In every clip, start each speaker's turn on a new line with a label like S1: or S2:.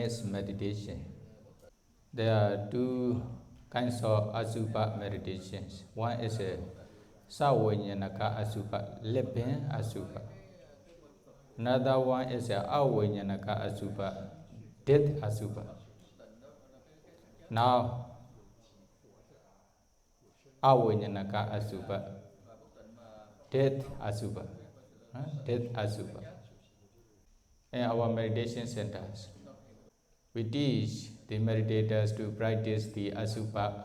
S1: Foulness meditation. There are two kinds of Asuba meditations. One is a Sawanyanaka Asuba, living Asuba. Another one is a Awanyanaka Asuba, death Asuba. Now, Awanyanaka Asuba, death Asuba, death Asuba. In our meditation centers, we teach the meditators to practice the Asuba,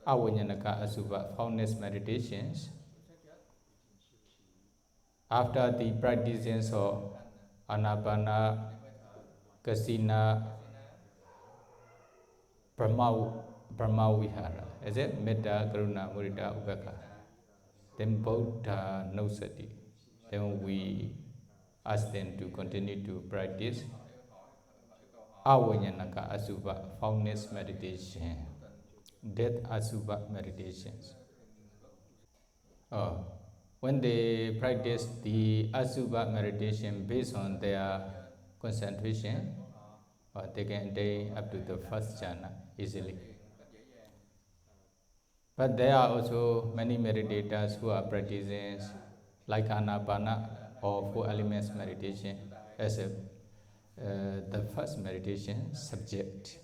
S1: Awanyanaka Asuba, Foulness meditations. After the practices of Anapana, Kasina, Brahmavihara, is it? Metta, Karuna, Mudita, Ubeka. Then Bodha Nosati. Then we ask them to continue to practice Awanyanaka Asuba, Foulness meditation, death Asuba meditations. When they practice the Asuba meditation based on their concentration, they can attain up to the first jhana easily. But there are also many meditators who are practicing like Anapana or Four Elements meditation as the first meditation subject.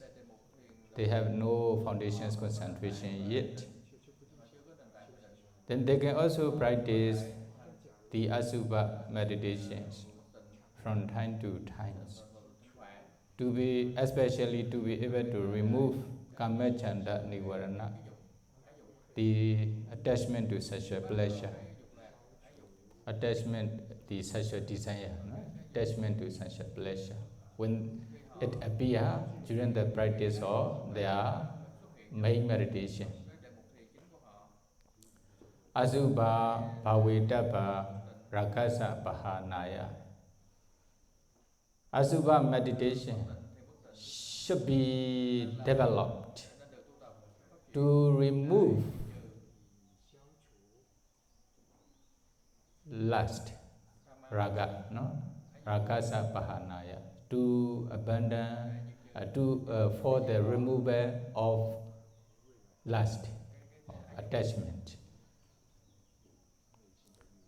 S1: They have no foundations concentration yet. Then they can also practice the Asuba meditations from time to time, especially to be able to remove Kama Chanda Nivarana, the attachment to sexual pleasure, attachment to sexual desire, attachment to sexual pleasure. When it appears during the practice of their main meditation. Asuba Bhavedabha Rakasa Bhāvanā. Asuba meditation should be developed to remove lust, raga, Rakasa Bhāvanā, to abandon, for the removal of lust, attachment.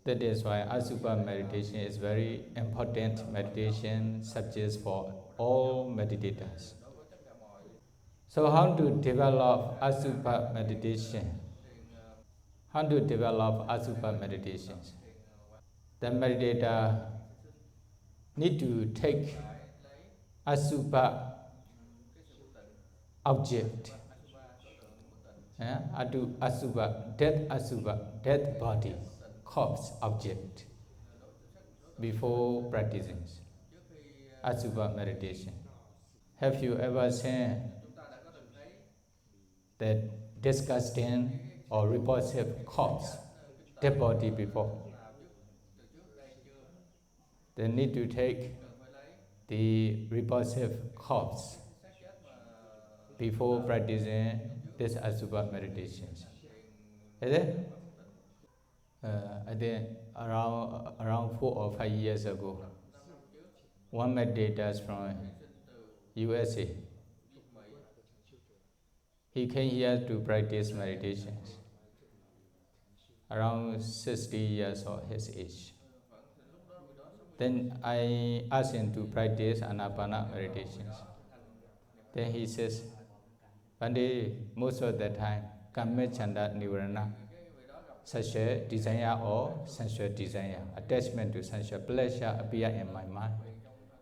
S1: That is why Asuba meditation is very important meditation subject for all meditators. So how to develop Asuba meditation? How to develop Asuba meditations? The meditator need to take Asuba object, Asuba, dead body, corpse object before practicing Asuba meditation. Have you ever seen that disgusting or repulsive corpse, dead body before? They need to take the repulsive corpse before practicing this Asuba meditations. Is it? I think around 4 or 5 years ago, one meditator from USA, he came here to practice meditations, around 60 years of his age. Then I asked him to practice Anapana meditations. Then he says, Bande, most of the time, Kama Chanda Nivarana, sexual desire or sensual desire, attachment to sensual pleasure appear in my mind.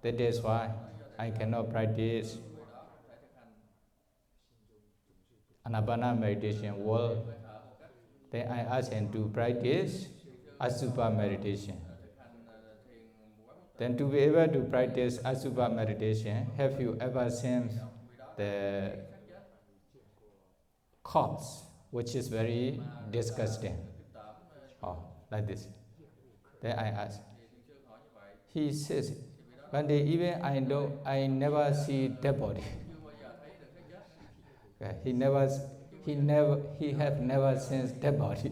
S1: That is why I cannot practice Anapana meditation well. Then I asked him to practice Asuba meditation. Then to be able to practice Asuba meditation, have you ever seen the corpse, which is very disgusting? Like this. Then I asked. He says, but even I never see dead body. He have never seen dead body.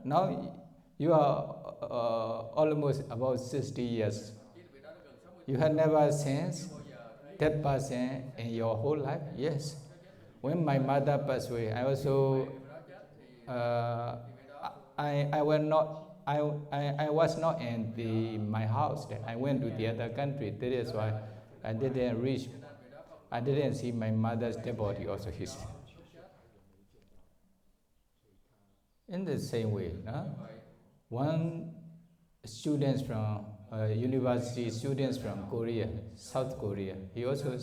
S1: Now you are almost about 60 years You have never seen that person in your whole life? Yes. When my mother passed away, I also I was not in my house. Then I went to the other country. That is why I didn't reach. I didn't see my mother's dead body also. His. In the same way, no? One students from university students from Korea, South Korea. He also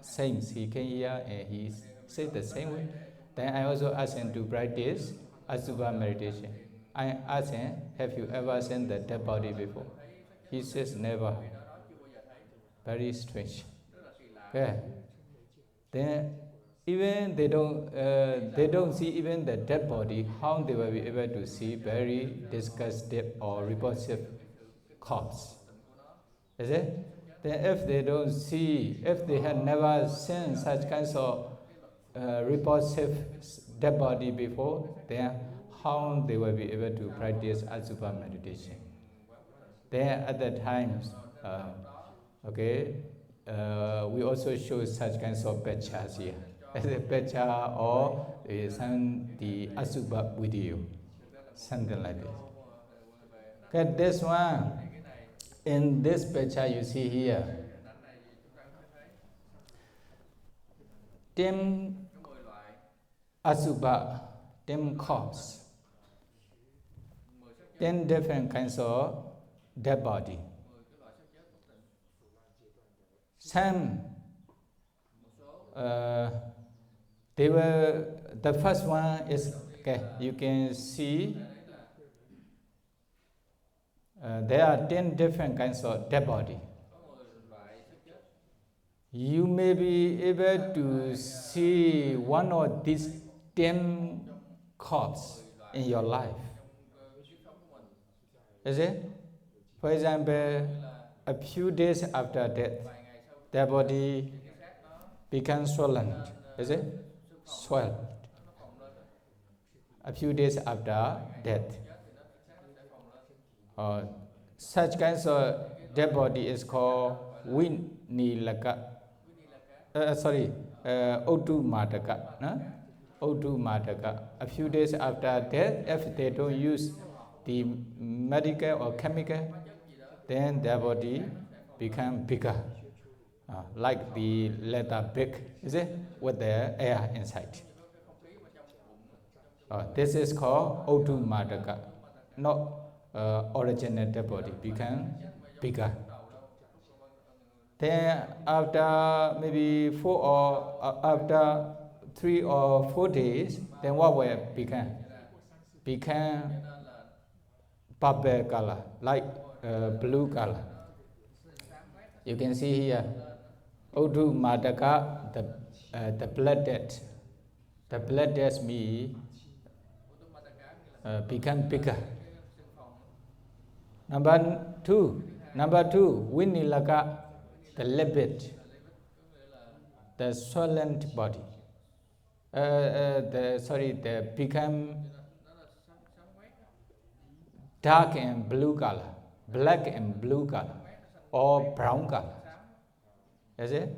S1: sings. He came here and he said the same way. Then I also asked him to practice Asuba meditation. I asked him, "Have you ever seen the dead body before?" He says, "Never." Very strange. Okay. Then even they don't see even the dead body. How they will be able to see very disgusting or repulsive corpse? Is it? Then if they don't see, if they had never seen such kinds of repulsive dead body before, then how they will be able to practice Asuba meditation? Then at that time, we also show such kinds of pictures here. As a picture or the Asuba video, something like this. Okay, this one, in this picture you see here, dim Asuba, dim corpse, 10 different kinds of dead body. Some, the first one is, okay, you can see there are 10 different kinds of dead body. You may be able to see one of these 10 corpses in your life. Is it? For example, a few days after death, their body becomes swollen. Is it? Swelled. A few days after death. Such kinds of dead body is called Winilaka. Otu Mataka. No? Otu Mataka. A few days after death, if they don't use the medical or chemical, then their body become bigger, like the letter big, is it? With the air inside. This is called Otu Mataka, not original dead body, become bigger. Then after maybe 3 or 4 days, then what will become? Become purple color, like blue color. You can see here, Odu Madaka, the blood death. The blood death means become bigger. Number two, Winilaka, the lipid, the swollen body. They become dark and blue color, black and blue color, or brown color. Is it?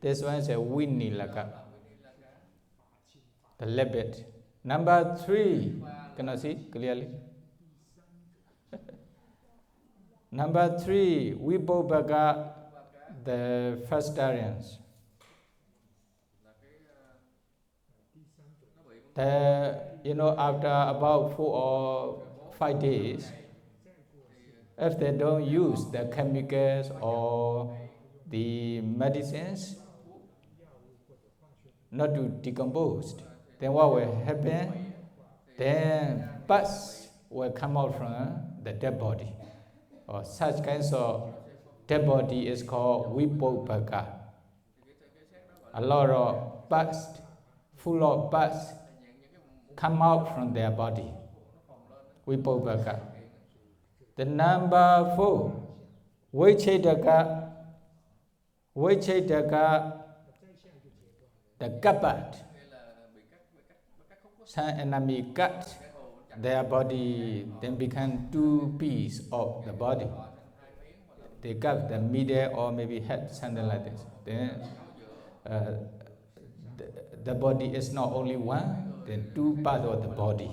S1: This one is a Winilaka, the lipid. Number 3, can I see clearly? Number 3, Vibhovaga, the vegetarians. After about 4 or 5 days, if they don't use the chemicals or the medicines not to decompose, then what will happen? Then pus will come out from the dead body. Or such kinds of dead body is called Vibhovaga. A lot of pus, full of pus, come out from their body. Vibhovaga. The number 4, Vichedaka, the cupboard. Some enemy cut their body, then become 2 pieces of the body. they cut the middle or maybe head, something like this. Then uh, the body is not only one, then two parts of the body.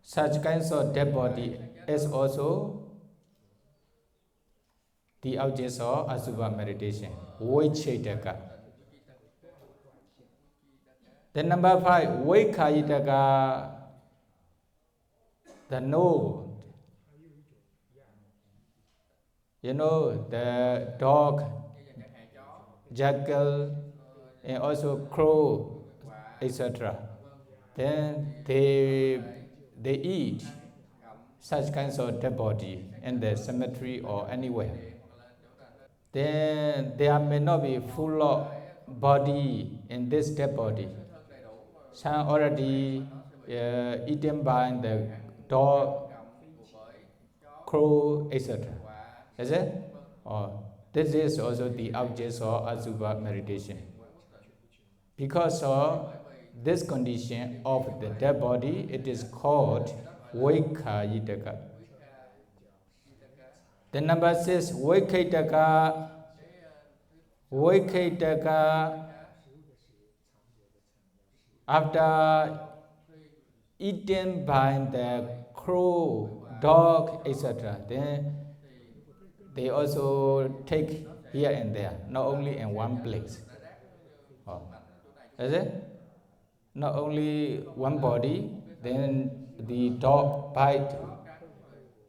S1: Such kinds of dead body is also the objects of Asuba meditation, Vichetaka. Then number 5, Vaikayitaka, the nose. You know, the dog, jackal, and also crow, etc. Then they eat such kinds of dead body in the cemetery or anywhere. Then there may not be full of body in this dead body. Some already eaten by the dog, crow, etc. Is it? Or this is also the object of Asuba meditation. Because of this condition of the dead body, it is called Vaikayitaka. The number 6, Vaikayitaka. Vaikayitaka, after eaten by the crow, dog, etc., then they also take here and there, not only in one place. Oh. Is it? Not only one body, then the dog bite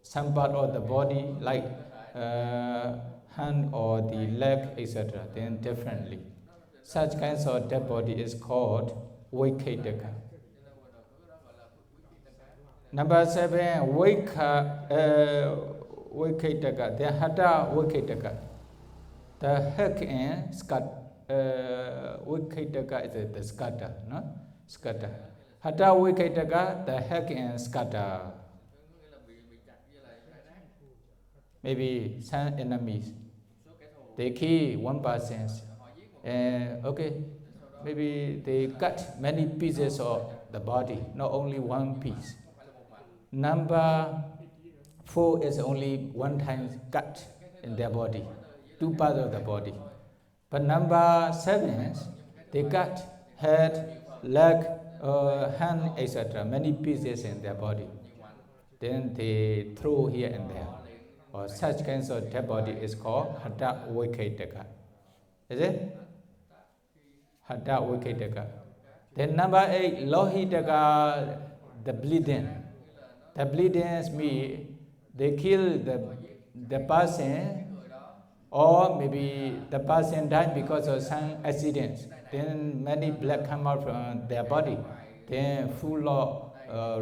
S1: some part of the body, like hand or the leg, etc., then differently. Such kinds of dead body is called Vaikayitaka. Number 7, Vaikayitaka, the Hatha Vaikayitaka. The heck and scat, Vaikayitaka is the scatter, no? Scatter. Hatha Vaikayitaka, the heck and scatter. Maybe some enemies, they kill one person, and okay, maybe they cut many pieces of the body, not only one piece. Number 4 is only one time cut in their body, two parts of the body. But number 7, they cut head, leg, hand, etc., many pieces in their body. Then they throw here and there. Or such kinds of dead body is called Hatha Vaikayitaka. Is it? Hatha Vaikayitaka. Then number 8, Lohitaka, the bleeding. The bleeding means they kill the person, or maybe the person died because of some accident. Then many blood come out from their body. Then full of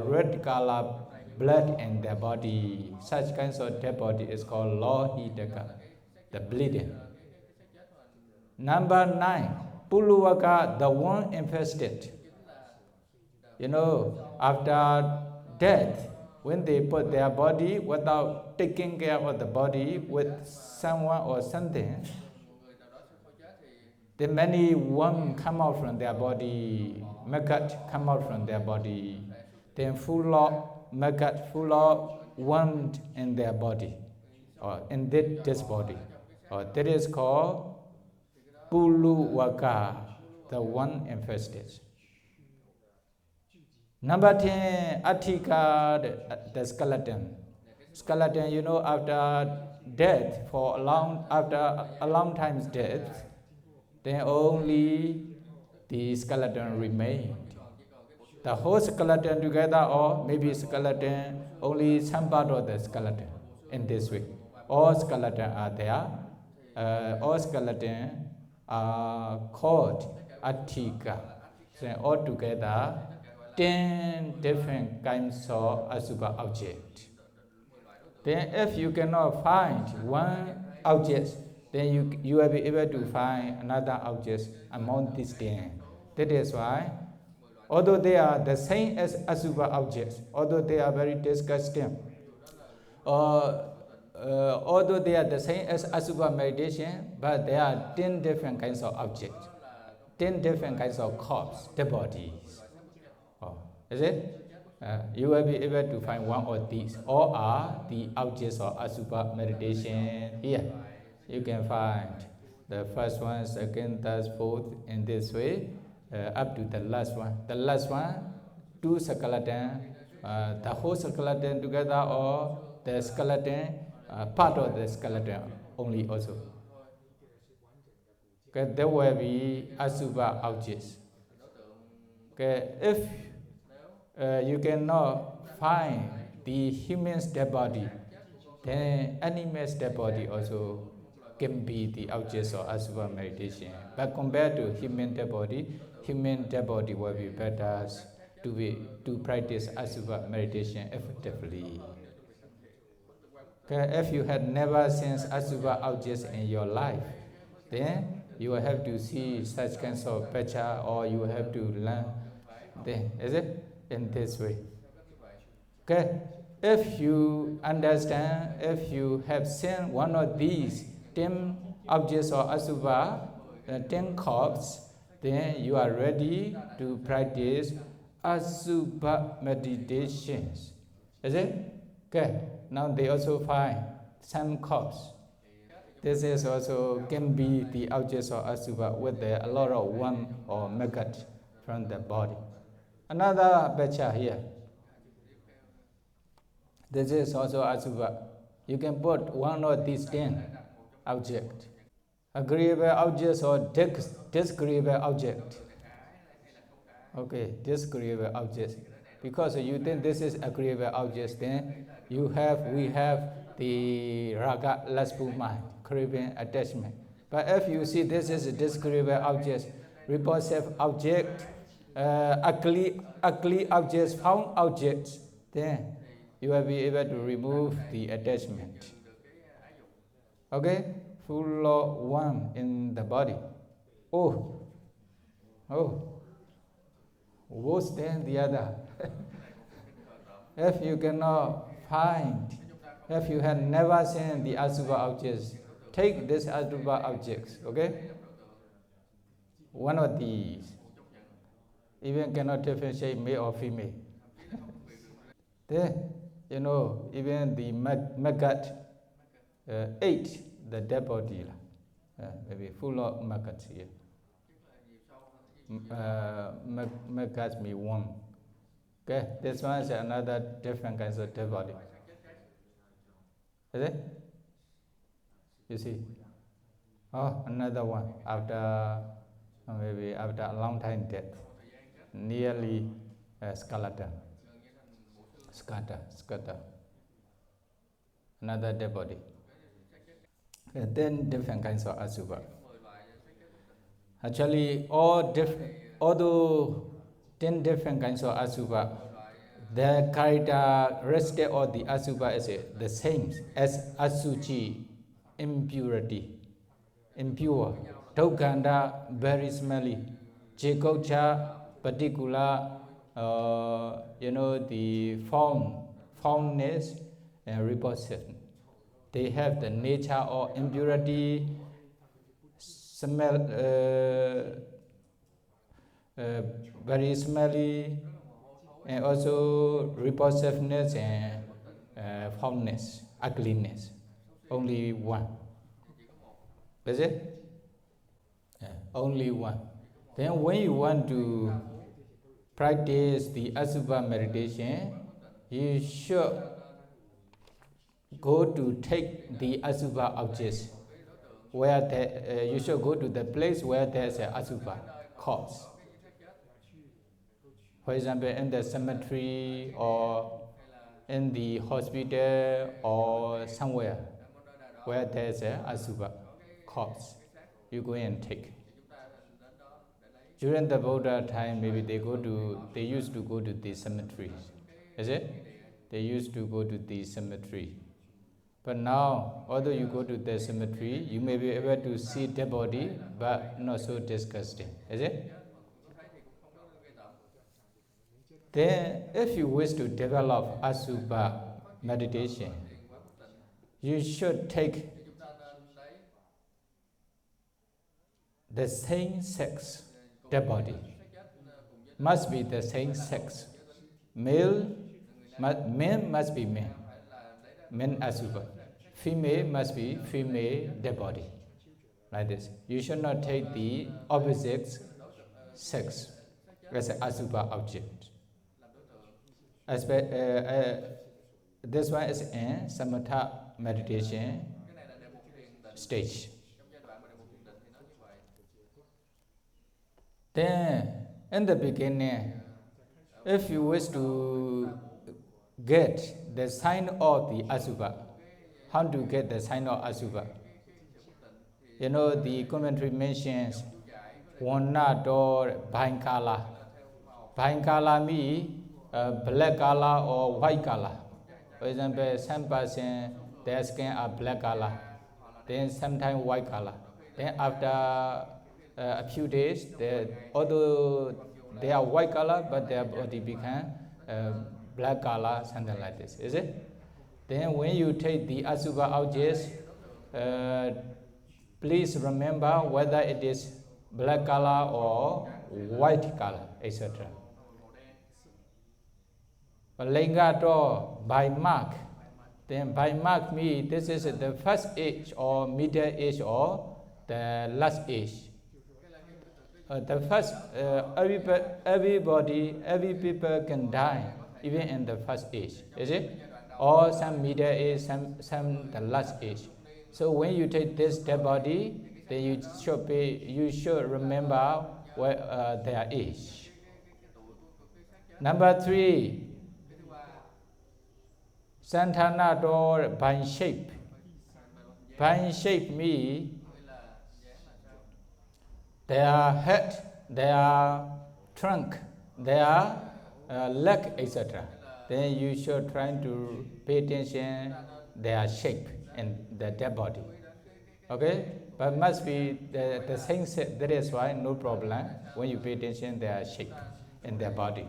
S1: red color blood in their body. Such kinds of dead body is called Lohitaka, the bleeding. Number 9, Puluvaka, the one infested. You know, after death, when they put their body without taking care of the body with someone or something, then many worms come out from their body, maggot come out from their body, then full of maggot, full of worms in their body, or in this body. Or that is called Puluvaka, the one infested. Number 10, Atika, the skeleton. Skeleton, you know, after death, after a long time's death, then only the skeleton remained. The whole skeleton together, or maybe skeleton, only some part of the skeleton, in this way. All skeletons are there. All skeletons are called Atika. So altogether, 10 different kinds of Asuba objects. Then if you cannot find one object, then you will be able to find another object among these 10. That is why, although they are the same as Asuba objects, although they are very disgusting, although they are the same as Asuba meditation, but there are 10 different kinds of objects, 10 different kinds of corpses, the bodies. Oh, is it? You will be able to find one of these. All are the objects of Asuba meditation. Here, you can find the first one, second, third, fourth, in this way, up to the last one. The last one, two skeleton, the whole skeleton together, or the skeleton, part of the skeleton only also. Okay, there will be Asuba objects. Okay, if you cannot find the human's dead body, then animal's dead body also can be the objects of Asuba meditation. But compared to human dead body will be better to practice Asuba meditation effectively. Okay, if you had never seen Asuba objects in your life, then you will have to see such kinds of picture, or you will have to learn. Then, is it in this way? Okay, if you understand, if you have seen one of these 10 objects of Asuba, 10 corpses, then you are ready to practice Asuba meditations. Is it? Okay, now they also find some corpse. This is also can be the objects of Asuba with a lot of worm or maggot from the body. Another picture here. This is also Asuba. You can put one of these 10 objects. Agreeable objects or disagreeable object. Okay, disagreeable objects. Because you think this is agreeable objects, then we have the raga, lustful mind, craving, attachment. But if you see this is a disagreeable object, repulsive object, ugly objects, found objects, then you will be able to remove the attachment. Okay, full of worm in the body. Oh, worse than the other. If you cannot find, if you have never seen the Asuba objects, take this Asuba objects, okay? One of these, even cannot differentiate male or female. Then, even the maggot ate the dead body, maybe full of maggots here. Maggots may worm. Okay, this one is another different kinds of dead body. Is it? You see? Oh, another one maybe after a long time death, nearly skeleton. Scatter. Another dead body. Okay, then different kinds of Asuba. Actually, although 10 different kinds of Asuba, the characteristic of the Asuba is the same as Asuchi, impurity, impure, Daukanda, very smelly, Jekocha, particular, the foulness and repulsive. They have the nature of impurity, smell, very smelly, and also repulsiveness and foulness, ugliness. Only one. Is it? Yeah, only one. Then when you want to practice the Asuba meditation, you should go to take the Asuba objects, you should go to the place where there's an Asuba corpse. For example, in the cemetery or in the hospital or somewhere where there's an Asuba corpse, you go and take. During the Buddha time, maybe they used to go to the cemeteries. Is it? They used to go to the cemetery. But now, although you go to the cemetery, you may be able to see the body, but not so disgusting. Is it? Then, if you wish to develop Asuba meditation, you should take the same sex, the body. Must be the same sex. men must be men Asuba. Female must be female dead body. Like this. You should not take the opposite sex as an Asuba object. This one is in Samatha meditation stage. Then, in the beginning, if you wish to get the sign of the Asuba, how to get the sign of Asuba? You know, the commentary mentions Bhāvanā or Bhāvanā. Bhāvanā means black color or white color. For example, some person, their skin are black color, then sometimes white color. Then after a few days, although they are white color, but their body become black color, something like this, is it? Then when you take the Asuba objects, please remember whether it is black color or white color, etc. Lingato by mark. Then by mark means this is the first age or middle age or the last age. The first, every people can die even in the first age, is it? Or some middle age, some the last age. So when you take this dead body, then you should remember their age. Number 3, Santana or by shape. By shape means their head, their trunk, their leg, etc. Then you should try to pay attention their shape and the dead body. Okay? But must be the same shape. That is why no problem when you pay attention their shape and their body.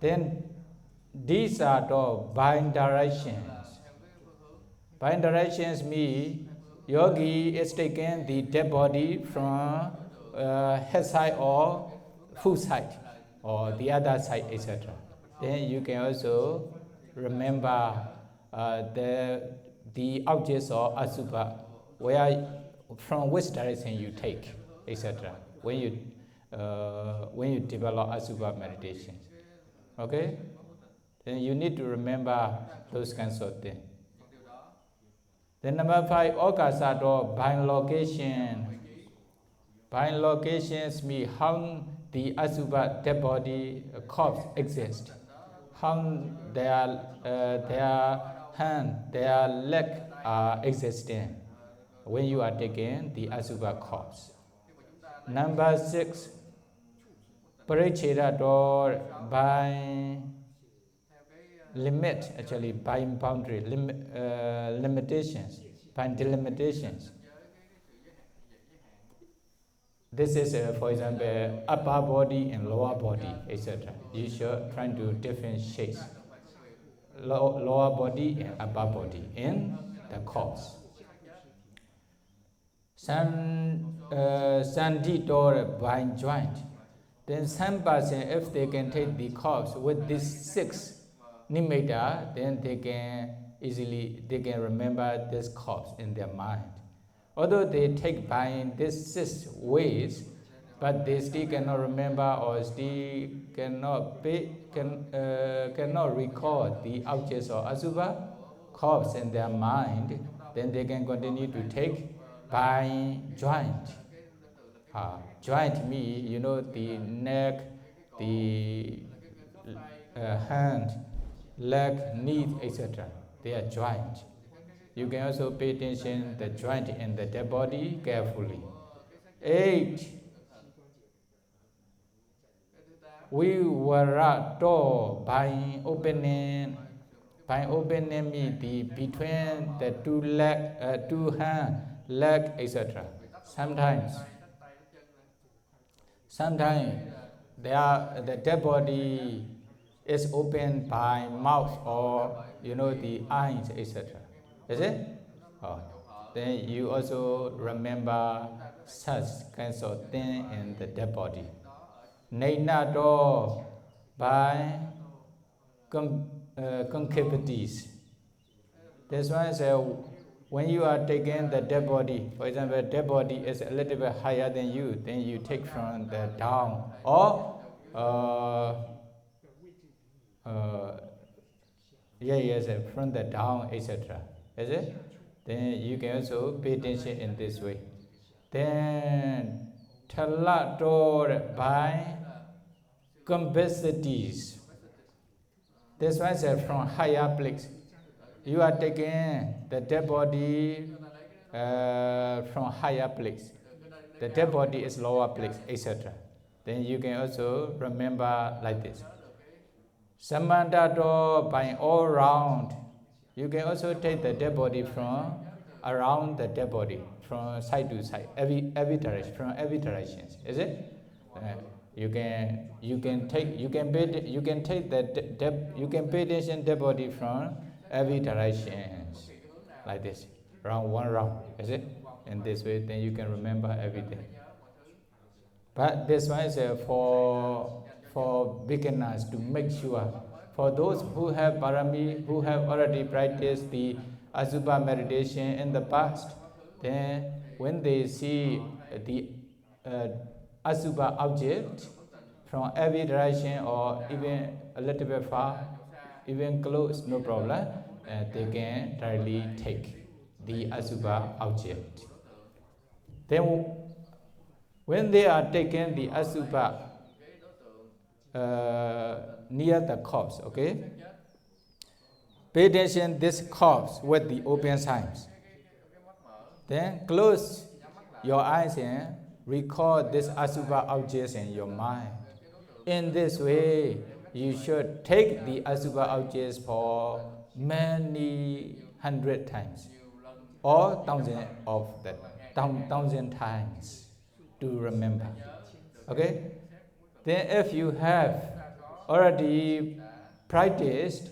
S1: Then these are the bind directions. Bind directions mean yogi is taking the dead body from head side or foot side or the other side, etc. Then you can also remember the objects of Asuba, from which direction you take, etc. When you develop Asuba meditation, okay? Then you need to remember those kinds of things. Then number 5, Okasato, bind location. Bind locations mean how the Asuba dead body corpse exists. How their hand, their leg are existing when you are taking the Asuba corpse. Number 6, Parichirator, by limit, actually by boundary, limitations, by delimitations. This is, for example, upper body and lower body, etc. You should try to differentiate lower body and upper body in the corpse. Sanditor by joint. Then some person, if they can take the corpse with these 6 nimitta, then they can remember this corpse in their mind. Although they take by these 6 ways, but they still cannot remember or still cannot recall the objects of Asuba corpse in their mind, then they can continue to take by joint. Joint means, you know, the neck, the hand, leg, knee, etc. They are joint. You can also pay attention the joint in the dead body carefully. 8. We were taught by opening. By opening means between the 2 leg, 2 hand, leg, etc. Sometimes the dead body is opened by mouth or, you know, the eyes, etc. Is it? Then you also remember such kinds of things in the dead body. Nainato, by concavities. That's why I say when you are taking the dead body, for example, dead body is a little bit higher than you, then you take from the down, or yes, from the down, etc. Is it? Then you can also pay attention in this way. Then Talator by capacities. That's why I said from higher place. You are taking the dead body from higher place. The dead body is lower place, etc. Then you can also remember like this. Samantato by all round. You can also take the dead body from around the dead body, from side to side, every direction, from every direction. Is it? You can take the pay attention dead body from every direction, like this, round one round. Is it? In this way, then you can remember everything. But this one is for beginners to make sure. For those who have parami, who have already practiced the Asuba meditation in the past, then when they see the Asuba object from every direction or even a little bit far, even close, no problem, they can directly take the Asuba object. Then when they are taking the Asuba near the corpse, okay? Pay attention this corpse with the open signs. Then close your eyes and record this Asuba objects in your mind. In this way, you should take the Asuba objects for many hundred times, or thousand times to remember. Okay? Then if you have already practiced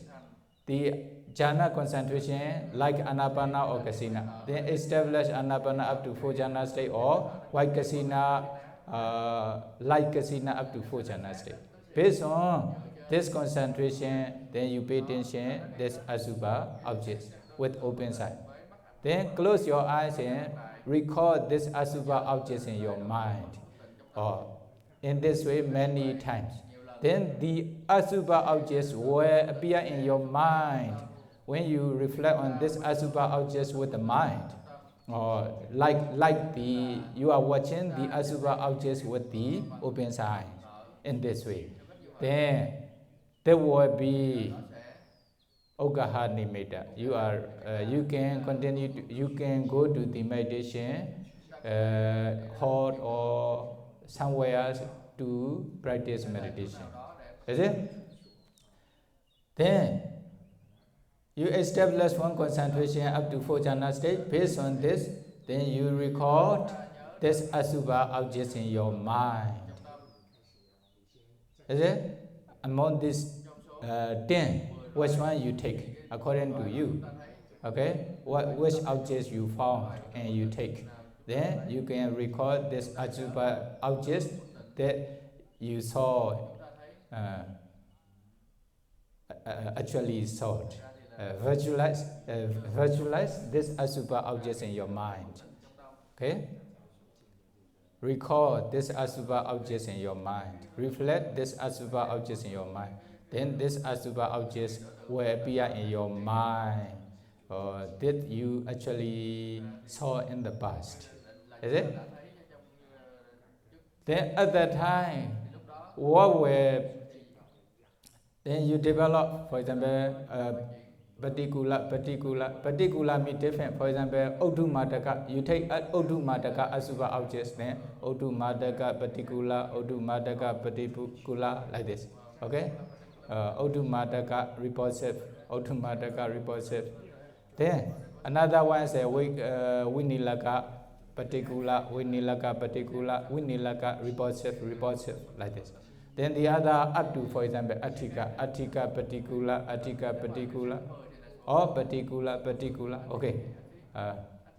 S1: the jhana concentration like Anapana or Kasina, then establish Anapana up to 4 jhana state, or white Kasina, light Kasina up to 4 jhana state. Based on this concentration, then you pay attention this Asuba objects with open sight. Then close your eyes and record this Asuba objects in your mind, or in this way many times. Then the Asuba objects will appear in your mind when you reflect on this Asuba objects with the mind, or like you are watching the Asuba objects with the open sight. In this way, then there will be Ogaha Nimitta. You can continue you can go to the meditation hall or somewhere else to practice meditation. Is it? Then you establish one concentration up to 4 jhana state. Based on this, then you record this Asuba objects in your mind. Is it? Among these 10, which one you take according to you? Okay? Which objects you found and you take? Then you can record this Asuba objects that you saw, actually saw. Visualize this Asuba objects in your mind. Okay? Record this Asuba objects in your mind. Reflect this Asuba objects in your mind. Then this Asuba objects will appear in your mind that you actually saw in the past. Is it? Then at that time, then you develop, for example, particular means different. For example, Oddu Madaka, you take Oddu Madaka Asuba objects, then Oddu Madaka particular, like this. Okay? Oddu Madaka repulsive, Oddu Madaka repulsive. Then another one is Winilaka particular, Winilaka repulsive, like this. Then the other up to, for example, Attika particular, or particular, okay.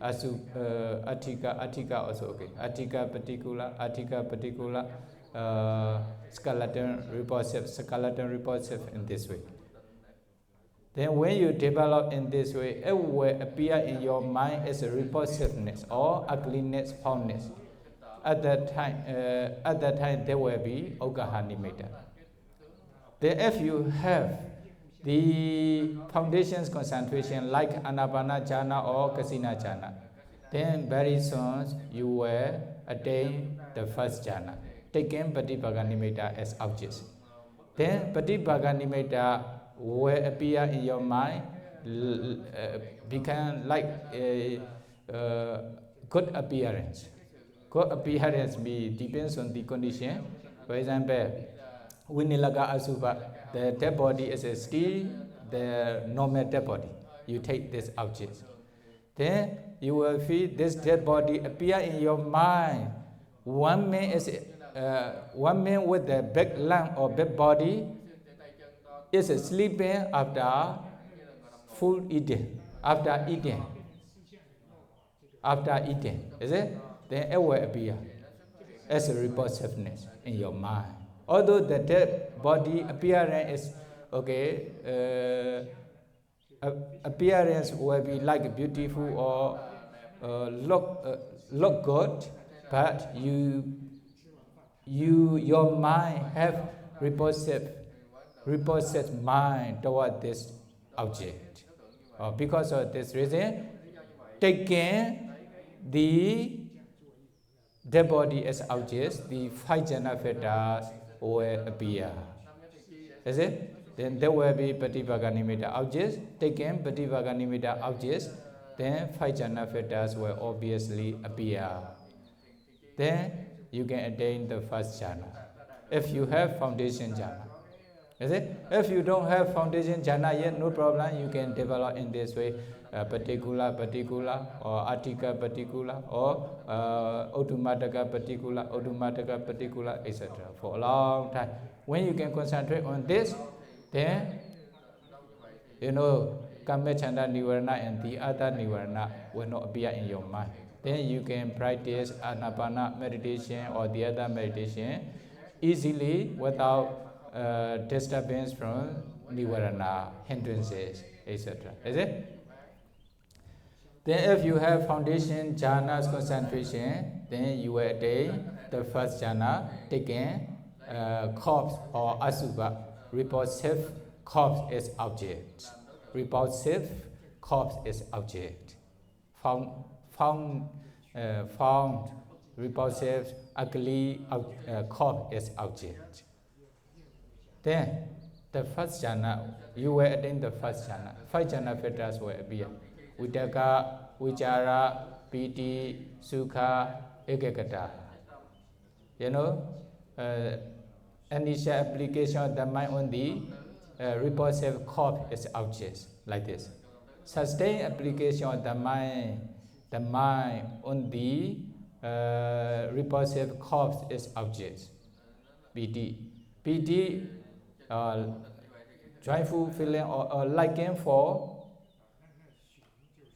S1: Attika also okay. Attika particular, skeleton repulsive in this way. Then when you develop in this way, it will appear in your mind as a repulsiveness or ugliness, foulness. At that time, there will be Ogahanimeta. Then if you have the foundations concentration like Anapana Jhana or Kasina Jhana, then very soon you will attain the first jhana, taking Patibhaganimeta as objects. Then Patibhaganimeta will appear in your mind, become like a good appearance. Good appearance depends on the condition. For example, Winilaga Asuba, the dead body is still the normal dead body. You take this object. Then you will feel this dead body appear in your mind. One man with the big lung or big body is sleeping after food eating. After eating, is it? Then it will appear as a repulsiveness in your mind. Although the dead body appearance is okay, appearance will be like beautiful or look good, but your mind have repulsive mind toward this object. Because of this reason, taking the dead body as objects, the five jhana fetters will appear. Is it? Then there will be Patibhaganimita objects. Taken Patibhaganimita objects, then five jhana fetters will obviously appear. Then you can attain the first jhana. If you have foundation jhana. Is it? If you don't have foundation jhana yet, no problem, you can develop in this way. Particular, or Attika particular, or Automataka particular, etc. for a long time. When you can concentrate on this, then Kamachanda Nivarana and the other Nivarana will not appear in your mind. Then you can practice Anapana meditation or the other meditation easily without disturbance from Nivarana, hindrances, etc. Is it? Then if you have foundation jhana's concentration, then you will attain the first jhana, taking corpse or asuba, repulsive corpse is object. Repulsive corpse is object. Found repulsive, ugly corpse is object. Then the first jhana, you will attain the first jhana. Five jhana fetters will appear. Vitaka, Vichara, Piti, Sukha, Ekakata. Initial application of the mind on the repulsive corpse is objects, like this. Sustained application of the mind on the repulsive corpse is objects. Piti. Piti, joyful feeling or liking for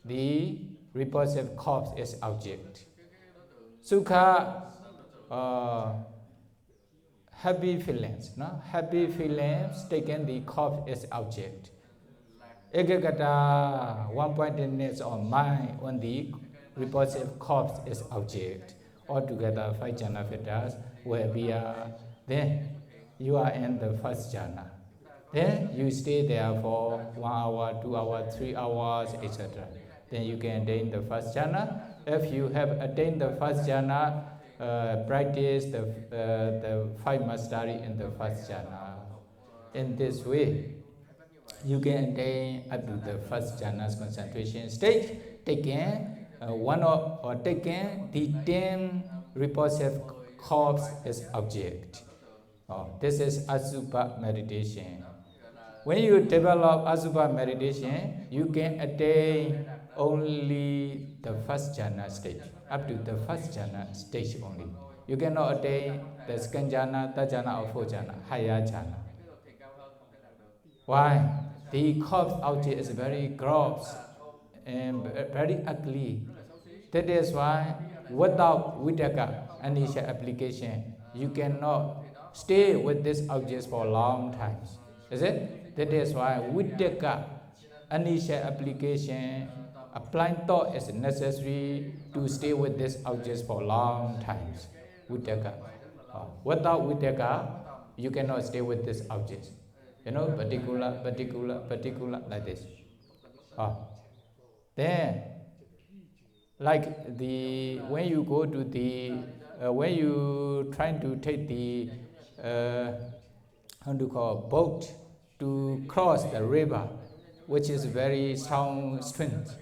S1: the repulsive corpse is object. Sukha, happy feelings, no? Happy feelings taken the corpse as object. Ekagata, one-pointedness of mind on the repulsive corpse is object. Altogether, five jhana fetters will be then you are in the first jhana. Then you stay there for 1 hour, 2 hours, 3 hours, etc. Then you can attain the first jhana. If you have attained the first jhana, practice the five mastery in the first jhana. In this way, you can attain up to the first jhana's concentration state, taking taking the 10 repulsive corpse as object. This is Asuba meditation. When you develop Asuba meditation, you can attain only the first jhana stage, up to the first jhana stage only. You cannot attain the second jhana, third jhana, or fourth jhana, higher jhana. Why? The corpse object is very gross and very ugly. That is why, without Vidaka initial application, you cannot stay with this object for a long time. Is it? That is why Vidyaka, initial application, applying thought is necessary to stay with this object for long times. Vidyaka. Without Vidyaka, you cannot stay with this object. You know, particular, like this. Then, like when you go to when you trying to take the boat to cross the river, which is very sound strength,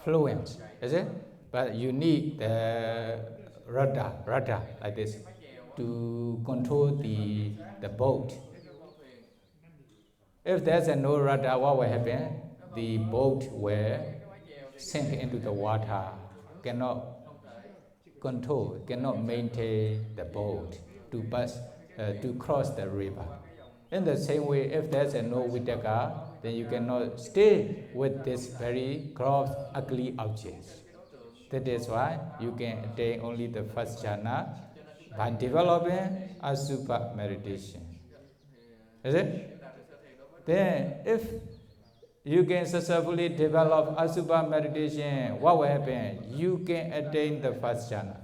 S1: fluent, is it? But you need the rudder like this to control the boat. If there's no rudder, what will happen? The boat will sink into the water, cannot control, cannot maintain the boat to cross the river. In the same way, if there's no Vidyaka, then you cannot stay with this very gross, ugly object. That is why you can attain only the first jhana by developing Asuba meditation. Is it? Then, if you can successfully develop Asuba meditation, what will happen? You can attain the first jhana.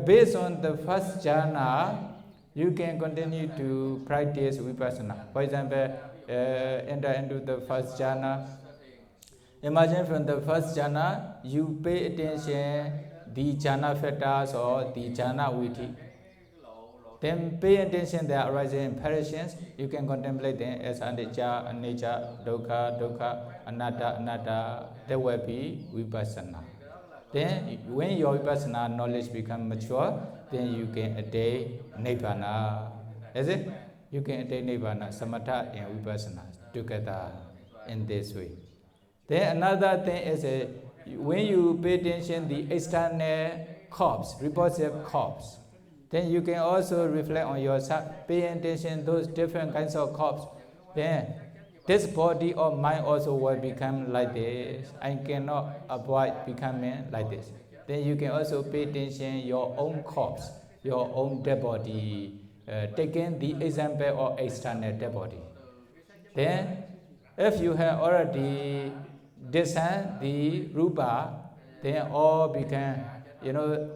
S1: Based on the first jhana, you can continue to practice vipassana. For example, enter into the first jhana. Imagine from the first jhana, you pay attention the jhana factors or the jhana viti. Then pay attention the arising impressions. You can contemplate them as anicca, anicca, dukkha, anatta. That will be vipassana. Then when your vipassana knowledge becomes mature, then you can attain nibbana. Is it? You can attain nibbana, samatha and vipassana together in this way. Then another thing is when you pay attention the external corpse, repulsive corpse, then you can also reflect on yourself, pay attention those different kinds of corpse. Then this body or mind also will become like this. I cannot avoid becoming like this. Then you can also pay attention your own corpse, your own dead body, taking the example of external dead body. Then, if you have already discerned the rupa, then all become,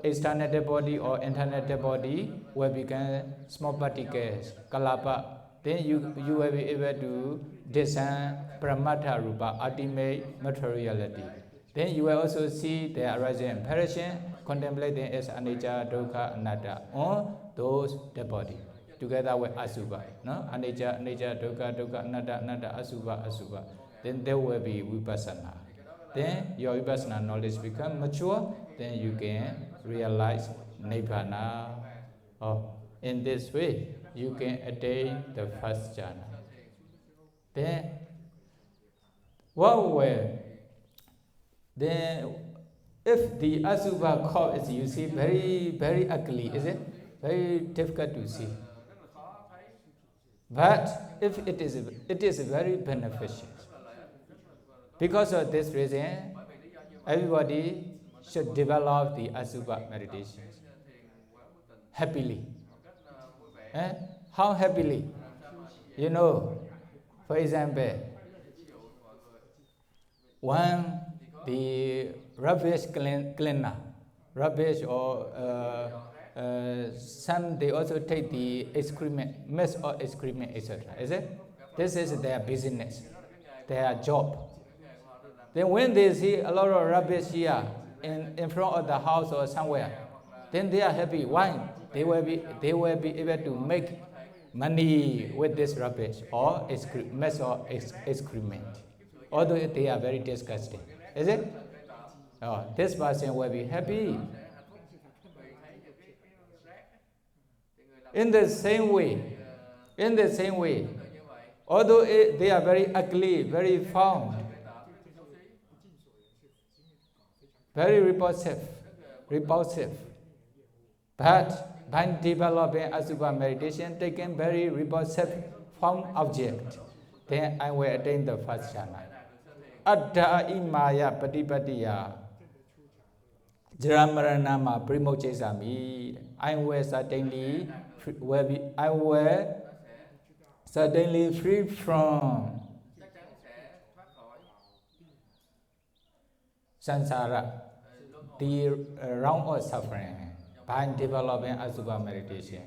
S1: external dead body or internal dead body will become small particles, kalapa. Then you will be able to discern Paramatha Rupa, ultimate materiality. Then you will also see the arising impression, contemplating as anicca, dukkha, anatta on those dead body, together with Asuba. No? Anicca, dukkha, anatta, Asuba. Then there will be vipassana. Then your vipassana knowledge becomes mature, then you can realize nibbana. In this way, you can attain the first jhana. Then, if the Asuba corpse is, you see, very, very ugly, is it? Very difficult to see. But if it is very beneficial. Because of this reason, everybody should develop the Asuba meditation happily. How happily? For example, when the rubbish cleaner, rubbish or some, they also take the excrement, mess or excrement, etc. Is it? This is their business, their job. Then when they see a lot of rubbish here in front of the house or somewhere, then they are happy. Why? They will be able to make money with this rubbish or mess or excrement, although they are very disgusting. Is it? This person will be happy. In the same way, although they are very ugly, very foul, very repulsive, but by developing Asuba meditation, taking very repulsive form object, then I will attain the first jhana. Addha imaya patipatiya. Jaramarana Primochesami. I will certainly free from Sansara, the round of suffering, by developing Asuba meditation.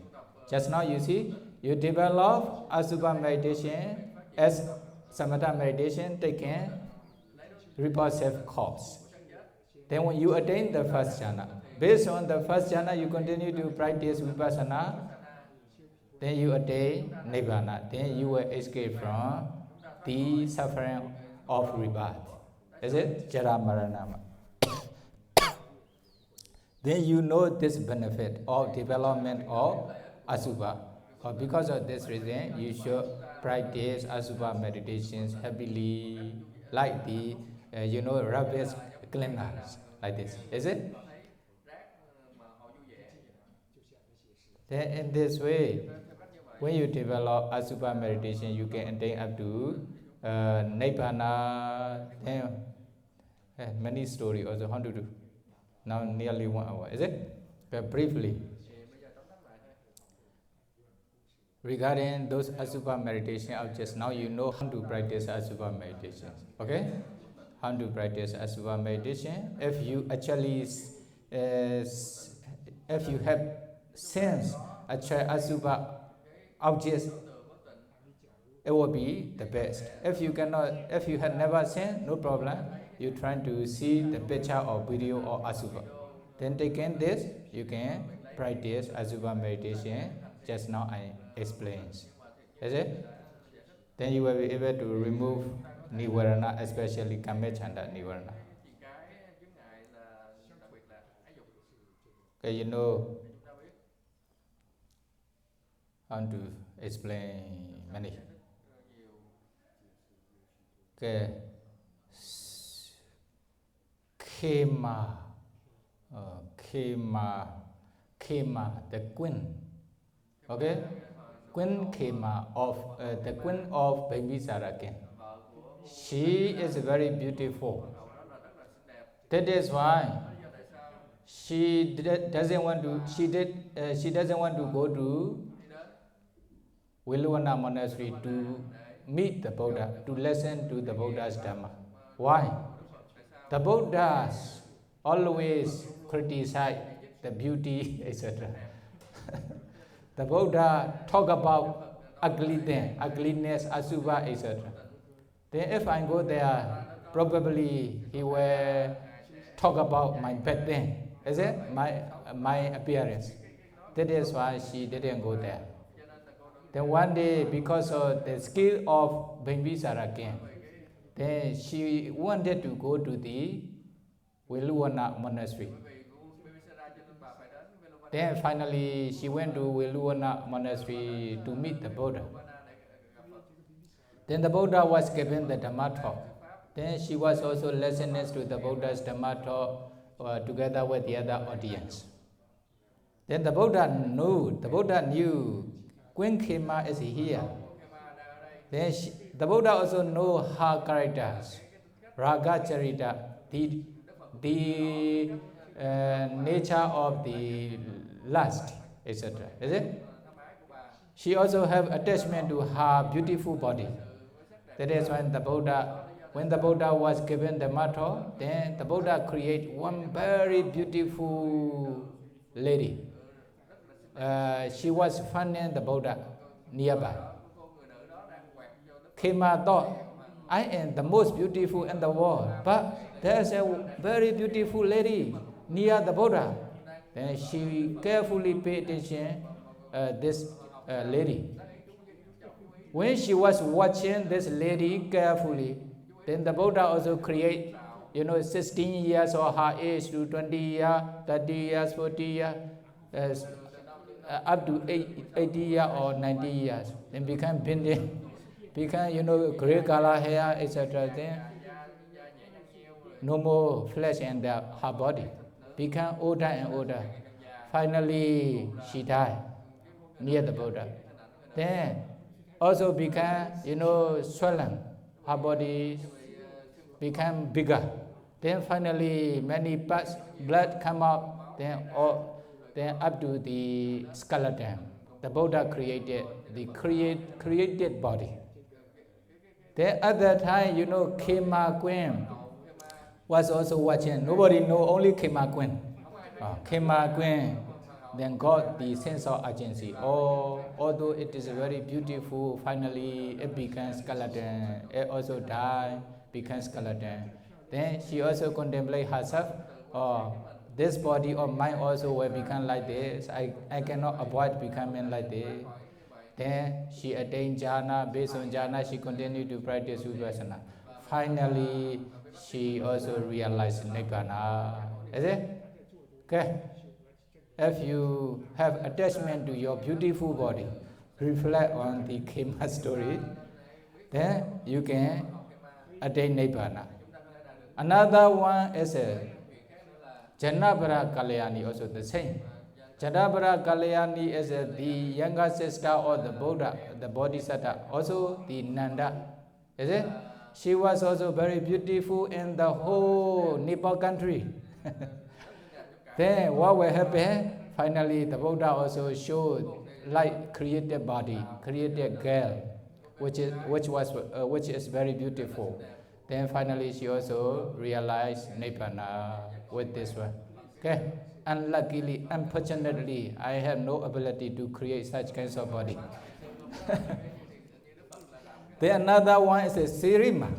S1: Just now you see, you develop Asuba meditation as Samatha meditation taking repulsive course. Then when you attain the first jhana, based on the first jhana, you continue to practice vipassana, then you attain nibbana, then you will escape from the suffering of rebirth. Is it? Jara Maranama. Then you know this benefit of development of Asuba. Because of this reason, you should practice Asuba meditations happily, like the, rubbish cleaners, like this. Is it? Then in this way, when you develop Asuba meditation, you can attain up to Nibbana. Then many stories also how to do. Now nearly 1 hour, is it? But briefly, regarding those Asuba meditation objects, now you know how to practice Asuba meditation. Okay? How to practice Asuba meditation. If you actually, if you have sense actually Asuba objects, it will be the best. If you cannot, if you have never seen, no problem. You try to see the picture or video of Asuba. Then taking this, you can practice Asuba meditation. Just now I explained. Is it? Then you will be able to remove Nivarana, especially Kamechanda Nivarana. Okay, you know how to explain many. Okay. Khema, the queen. Okay, Queen Khema of the queen of Bimbisara king. She is very beautiful. That is why she doesn't want to. She doesn't want to go to Velluvana monastery to meet the Buddha, to listen to the Buddha's Dhamma. Why? The Buddhas always criticize the beauty, etc. The Buddha talk about ugly thing, ugliness, Asuba, etc. Then if I go there, probably he will talk about my bad thing, is it? My appearance. That is why she didn't go there. Then one day, because of the skill of Bimbisara king, then she wanted to go to the Velluvana monastery. Then finally she went to Velluvana monastery to meet the Buddha. Then the Buddha was given the Dhamma talk. Then she was also listening to the Buddha's Dhamma talk together with the other audience. Then the Buddha knew Queen Khema is here. Then the Buddha also know her characters, Raga Charita, the nature of the lust, etc. Is it? She also have attachment to her beautiful body. That is when the Buddha was given the motto, then the Buddha create one very beautiful lady. She was finding the Buddha nearby. Khema thought, I am the most beautiful in the world, but there is a very beautiful lady near the Buddha. Then she carefully paid attention this lady. When she was watching this lady carefully, then the Buddha also create, 16 years or her age to 20 years, 30 years, 40 years, up to 80 years or 90 years. Then become bending, become, gray color hair, etc. Then no more flesh in her body. Become older and older. Finally, she died near the Buddha. Then also become, swollen. Her body became bigger. Then finally many parts, blood come out, then up to the skeleton. The Buddha created the created body. Then at that time, Khema Queen was also watching. Nobody know, only Khema Queen. Khema Queen then got the sense of urgency. Although it is very beautiful, finally it becomes skeleton. It also died, becomes skeleton. Then she also contemplate herself. This body of mine also will become like this. I cannot avoid becoming like this. Then she attained jhana. Based on jhana, she continued to practice vipassana. Finally, she also realized nibbana. Is it? Okay. If you have attachment to your beautiful body, reflect on the Khema story, then you can attain nibbana. Another one is Janabara Kalyani, also the same. Janabara Kalyani is the younger sister of the Buddha, the Bodhisattva, also the Nanda. Is it? She was also very beautiful in the whole Nepal country. Then what will happen? Finally, the Buddha also showed like created body, created girl, which is very beautiful. Then finally, she also realized nibbana with this one. Okay. Unluckily, unfortunately, I have no ability to create such kinds of body. Then another one is a Sirima.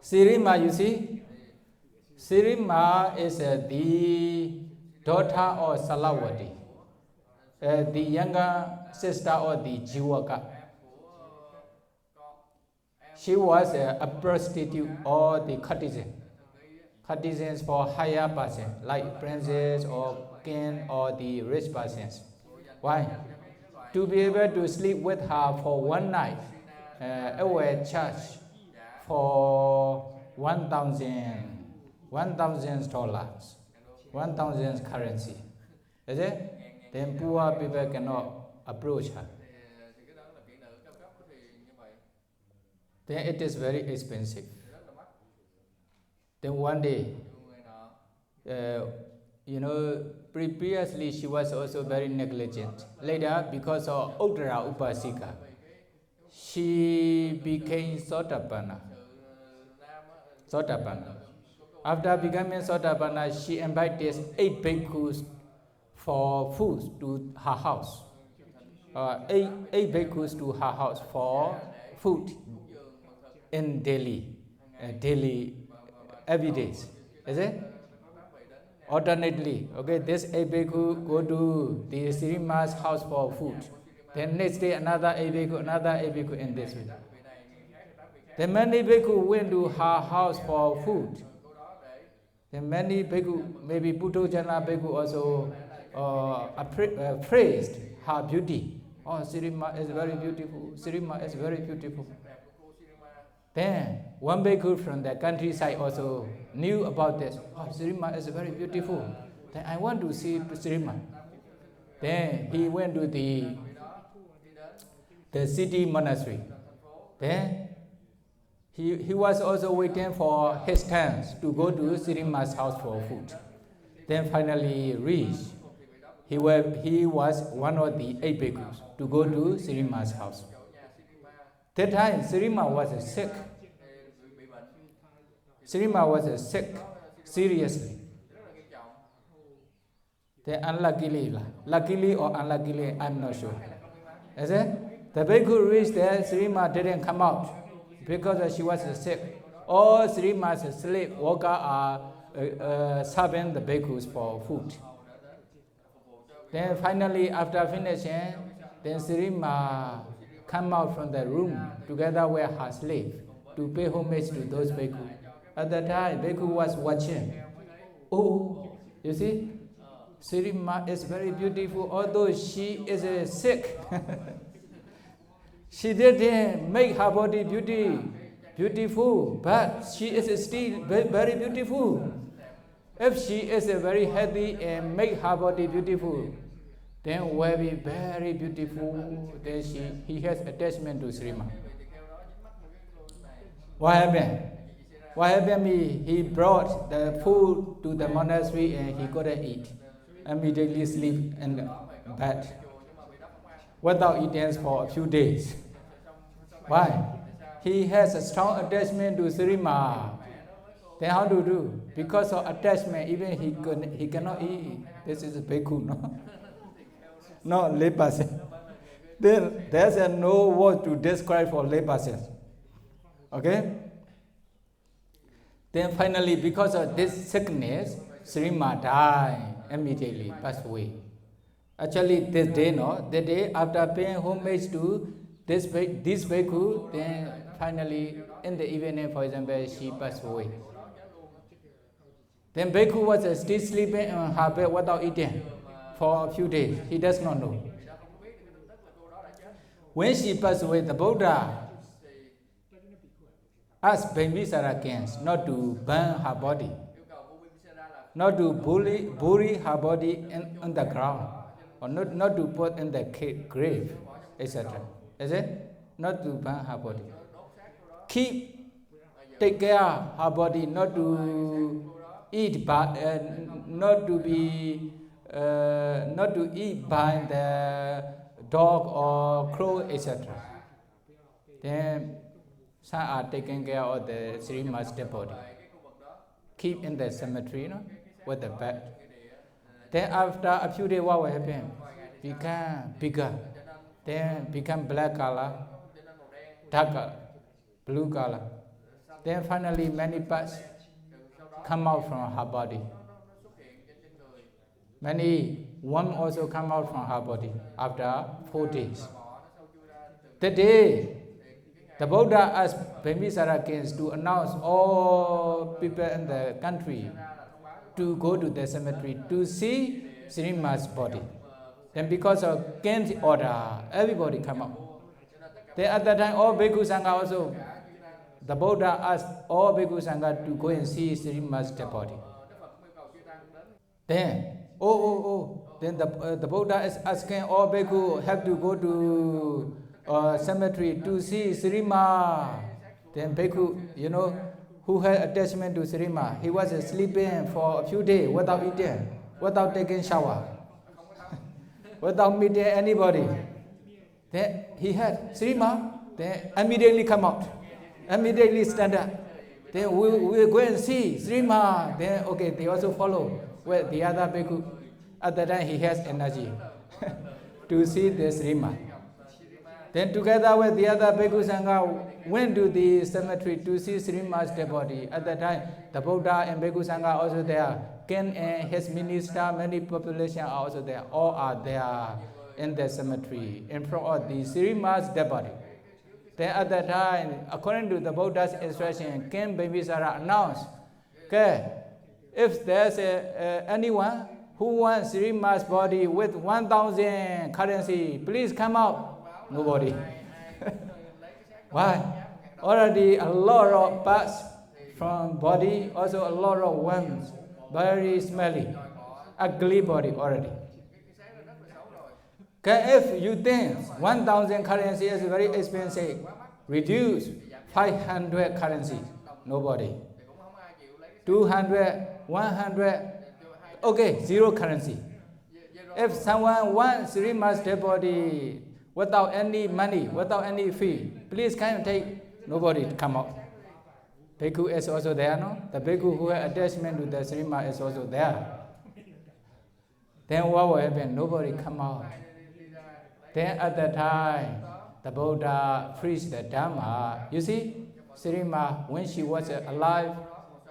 S1: Sirima, you see, Sirima is the daughter of Salawati, the younger sister of the Jivaka. She was a prostitute or the courtesans for higher person, like princess or king or the rich persons. Why? To be able to sleep with her for one night, it will charge for $1,000, 1,000 currency. Is it? Then poor people cannot approach her. Then it is very expensive. Then one day, previously she was also very negligent. Later, because of Uttara Upasika, she became Sotapanna. After becoming Sotapanna, she invited 8 bhikkhus for food to her house. 8 bhikkhus to her house for food in Delhi, every day. Is it? Alternately, okay, this 8 bhikkhu go to the Sirima's house for food. Then next day another 8 bhikkhu in this way. Then many bhikkhu went to her house for food. Then many bhikkhu, maybe Puthojana bhikkhu also praised her beauty. Oh, Sirima is very beautiful. Sirima is very beautiful. Then one bhikkhu from the countryside also knew about this. Oh, Sirima is very beautiful. Then I want to see Sirima. Then he went to the city monastery. Then he was also waiting for his chance to go to Sirima's house for food. Then finally reached. He was one of the 8 bhikkhus to go to Sirima's house. That time, Sirima was sick. Sirima was sick, seriously. Then luckily or unluckily, I'm not sure. Is it? The bhikkhu reached there, Sirima didn't come out because she was sick. All Sirima's slave workers are serving the bhikkhus for food. Then finally, after finishing, then Sirima come out from the room together with her slave to pay homage to those bhikkhus. At that time, bhikkhu was watching. Oh, you see, Sirima is very beautiful, although she is sick. She didn't make her body beautiful, but she is still very beautiful. If she is very healthy and make her body beautiful, then will be very beautiful. Then he has attachment to Sirima. What happened? What happened? He brought the food to the monastery and he couldn't eat. Immediately sleep in the bed without eating for a few days. Why? He has a strong attachment to Srima. Then how to do? Because of attachment, even he cannot eat. This is a bhikkhu, no? No, lay person. Then there's no word to describe for lay person. Okay? Then finally, because of this sickness, Srima died immediately, passed away. Actually, this day, no? The day after paying homage to this bhikkhu, then finally, in the evening, for example, she passed away. Then bhikkhu was still sleeping in her bed without eating for a few days. He does not know. When she passed away, the Buddha asked Bimbisara kings not to burn her body, not to bury her body in the ground, or not to put in the grave, etc. Is it? Not to burn her body. Take care of her body, not to eat, not to eat by the dog or crow, etc. Then some are taking care of the Srima's dead body. Keep in the cemetery, no, with the bed. Then after a few days, what will happen? Become bigger. Then become black color, dark color, blue color. Then finally many parts come out from her body. Many worms also come out from her body after 4 days. The day the Buddha asked Bimbisara kings to announce all people in the country to go to the cemetery to see Srima's body. Then because of king's order, everybody come out. Then at that time, all Bhikkhu Sangha also, the Buddha asked all Bhikkhu Sangha to go and see Srima's dead body. Then, then the Buddha is asking all Bhikkhu have to go to cemetery to see Srima. Then Bhikkhu, who had attachment to Srima, he was sleeping for a few days without eating, without taking shower, without meeting anybody. Then he had Srima, then immediately come out, immediately stand up. Then we will go and see Srima. Then okay, they also follow with the other Bhikkhu. At that time he has energy to see the Srima. Then together with the other Bhikkhu Sangha went to the cemetery to see Srima's dead body. At that time, the Buddha and Bhikkhu Sangha also there. King and his minister, many population are also there. All are there in the cemetery in front of the Srima's dead body. Then at that time, according to the Buddha's instruction, King Bimbisara announced, okay, if there's anyone who wants Srima's body with 1,000 currency, please come out. Nobody. Why? Already a lot of parts from body, also a lot of worms, very smelly, ugly body already. Okay, if you think 1,000 currency is very expensive, reduce 500 currency. Nobody. 200, 100, okay, 0 currency. If someone wants Srima's dead body without any money, without any fee, please come and take. Nobody come out. Bhikkhu is also there, no? The Bhikkhu who has attachment to the Srima is also there. Then what will happen? Nobody come out. Then at that time, the Buddha preached the Dhamma. You see, Srima, when she was alive,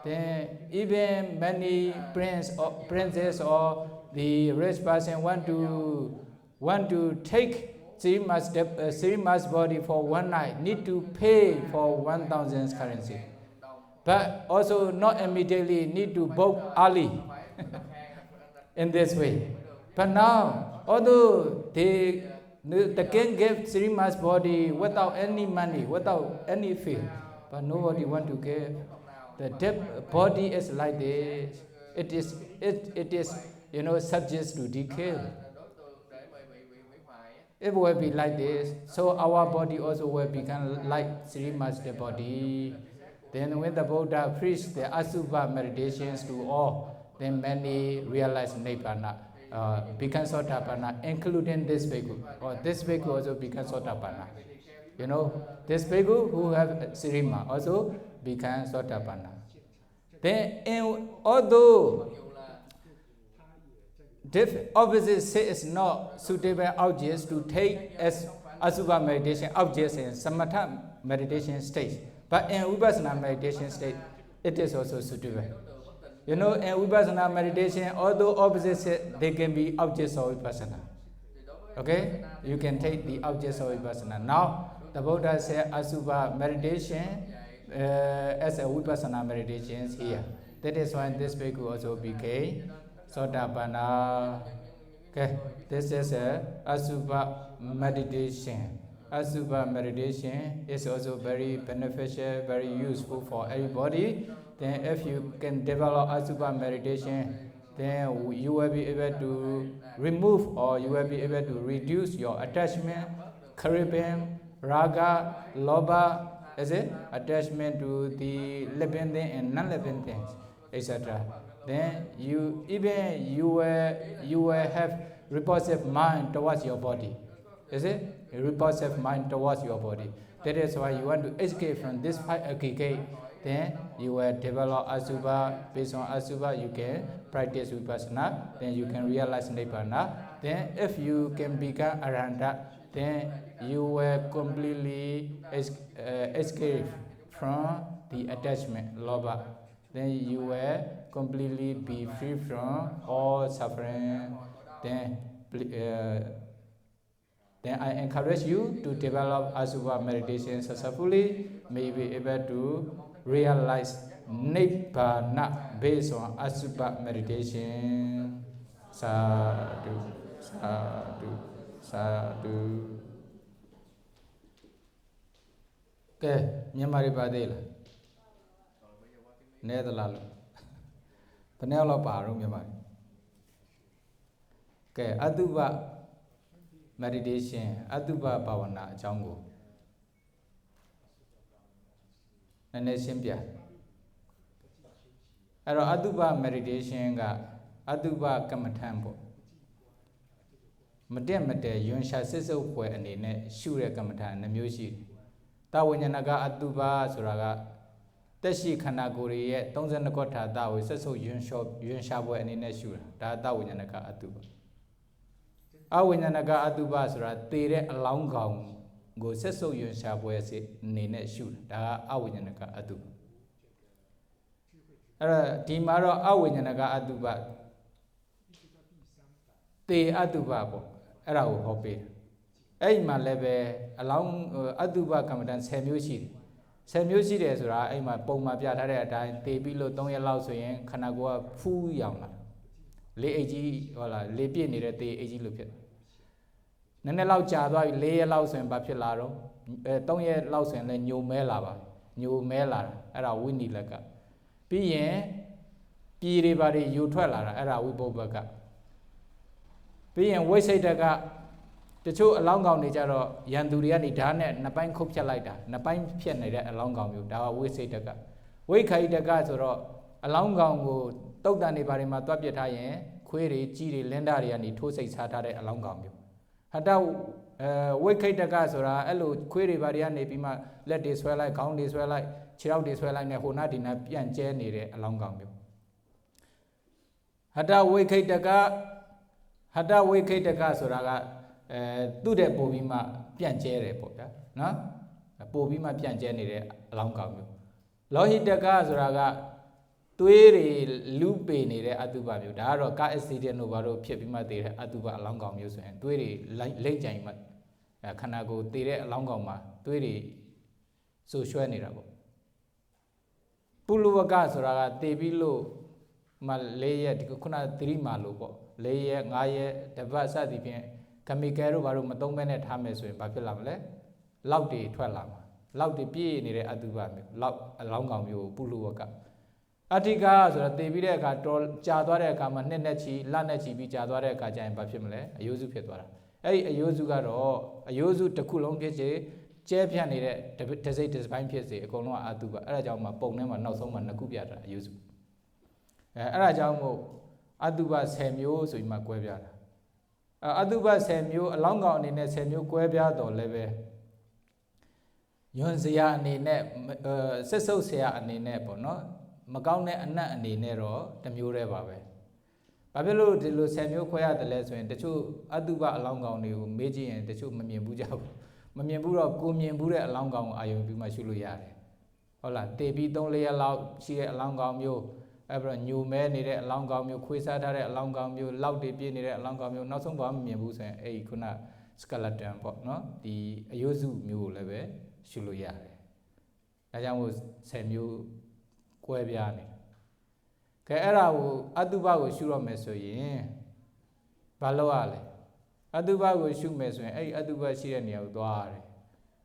S1: then even many princes or the rich person want to take Srima's body for one night, need to pay for 1,000 currency. But also not immediately, need to book early in this way. But now, although the king gave Srima's body without any money, without any fee, but nobody want to give. The dead body is like this. It is subject to decay. It will be like this. So our body also will become like Srima's dead body. Then when the Buddha preached the Asuba meditations to all, then many realized Nibbana, become Sotapanna, including this bhikkhu. Or this bhikkhu also become Sotapanna. You know, this bhikkhu who have Sirima also become Sotapanna. Then, although opposite say is not suitable objects to take as Asuba meditation objects in Samatha meditation stage, but in Vipassana meditation state, it is also suitable. You know, in Vipassana meditation, although opposites they can be objects of Vipassana. Okay, you can take the objects of Vipassana. Now, the Buddha said Asuba meditation as a Vipassana meditation here. That is why this bhikkhu also became Sotapanna. Okay, this is a Asuba meditation. Asuba meditation is also very beneficial, very useful for everybody. Then if you can develop Asuba meditation, then you will be able to remove or you will be able to reduce your attachment, craving, raga, lobha, is it? Attachment to the living thing and non-living things, etc. Then you will have repulsive mind towards your body. Is it? A repulsive mind towards your body. That is why you want to escape from this fight aggregate. Then you will develop Asuba. Based on Asuba, you can practice Vipassana. Then you can realize Nibbana. Then if you can become Arahanta, then you will completely escape from the attachment, lobha. Then you will completely be free from all suffering. Then I encourage you to develop Asuba meditation successfully, may be able to realize Nibbana based on Asuba meditation. Sadhu, sadhu, sadhu. Okay, Myanmar Padela. Netherlands. Penelo Paru Myanmar. Okay, Asuba meditation, Asuba Bhāvanā Jango. Nene Simpia. Asuba meditation ga Asuba Kamatambo. Madame Yunsha says away and in a sure Kamatan, the music. Tawanyanaga Asuba Suraga. Tashi Kanaguri, Tonzanakota, thou is also Yunsha and in a sure. Tawanyanaga Asuba. Awinanaga Adubasra, Tere along gown, go so you shall wear it, Nene shoot, da Awinanaga Adu. Timaro Awinanaga Aduba, Te Adubabo, Arao Hoppe. Aima leve along Aduba Kamadan Samushi. Samushi is right, Aima Poma Piata, Te below Tonya Lausoyan, Kanagua, Fu Yama. Le Ag or Le Pianira, the Ag Lupit. Nene Lau Chadwa, lay a louse and Bapilaro, Tonya Laus and then New Melava, New Mela, Ara Winnie Laka. Pyin, Piribari, you twella, Ara Wibobaga. Pyin, we say the two along on each other, Yanduriani Dane, Napan Kopcha Laida, Napan Pianida along on you, Dawa we say the ga. We kai the guys or along on go, Togdani Barima Tapiataye, Query, Giri, Lendariani, Tosai Satare along on you. Hada wake the gas or a query variant pima, let this well like, count this well like, chill out this well like a honat in a pian jenny along gambio. Hada wake the gas or do the bovima pian jere pota, no? A bovima pian jenny along gambio. Lohi the gas or Tuere lupe near Atuba, Daro, Cassidian Novaro, Piepima de Atuba along use and Tuere late Jaimat, Kanago, Tere Longoma, Tuere so shuanirabo. Puluva gas or a tebilo Malaya, Tikuna 3 malupo, Laya, Gaye, the Vasa Dipian, Kamikaru, Varu Matoman at Hames with Papilamle, Lauti 12 lama, Lauti P near Atuba, along you, Puluaka. Atika, so the video got told Chadware Kama Nenechi, Lanechi, Bichadware Kaja and Papimle, a Yuzu Petora. A Yuzu Garo, a Yuzu Takulong Keche, champion needed to say this fine piece, a colonel Atuba, Arajama, Ponema, not so much Nakubiata, use. Arajamo, Aduba Samuel, so in my Quebia. Aduba Samuel, along on in a Samuel Quebia, or leve. Yonzia and in Sesosia and in Nepo, no? Magaune and not and in Nero, the Mureva. Babelo de lo Samuel Quaya the lesson, the two Aduba along on you, Meji and the two Mambuja. Mamibura, Kumimbura along on I will be my Shuluyare. Hola, they be don't lay allowed, she along on you. Ever new man needed along on you, Quisatare along on you, loud de be needed along on you, not some bomb, Mibus and a kuna skeleton pot, no? The Yozu mule leve, Shuluyare. That was Samuel Quebiani. Kaera Aduba was sure of Messoye. Baloale. Aduba was sure Messoye, Aduba Sirenia Doare.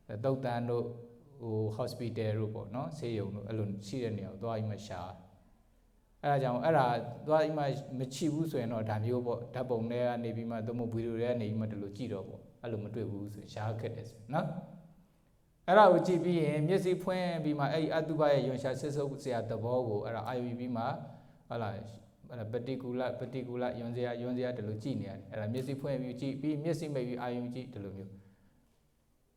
S1: The doctor no hospital report, no? Say you alone, Sirenia, Doa Masha. Era, Doa Machius and not Damio, double near Nebima, Domobu, and Matalogido, Alumatu, Sharkets, no? Era would be a music point be my Aduba, you shall say at the Bogo, or I will be my. Particular Yonzia de Lucinia, and a music point you be missing maybe IMG to Lumio.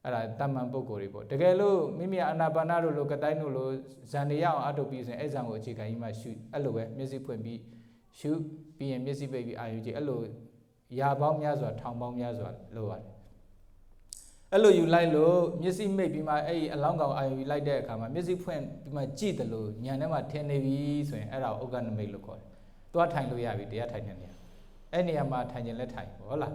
S1: At Taman Boko report. The Galo, Mimi Anabanaro, Locatino, Zandia, Adopis, and Ezamo Chica, you might shoot, Aloe, music point be shoot, be a music baby IMG, Alo, Yabam Yazwa, Town Yazwa, lower. Hello, you like low, music may be my A along I like that come. Music point be my G the low, Yanama 10 navies when era organ make look. To a time we have it, dear Titania. Any ama Tanya let time, hola.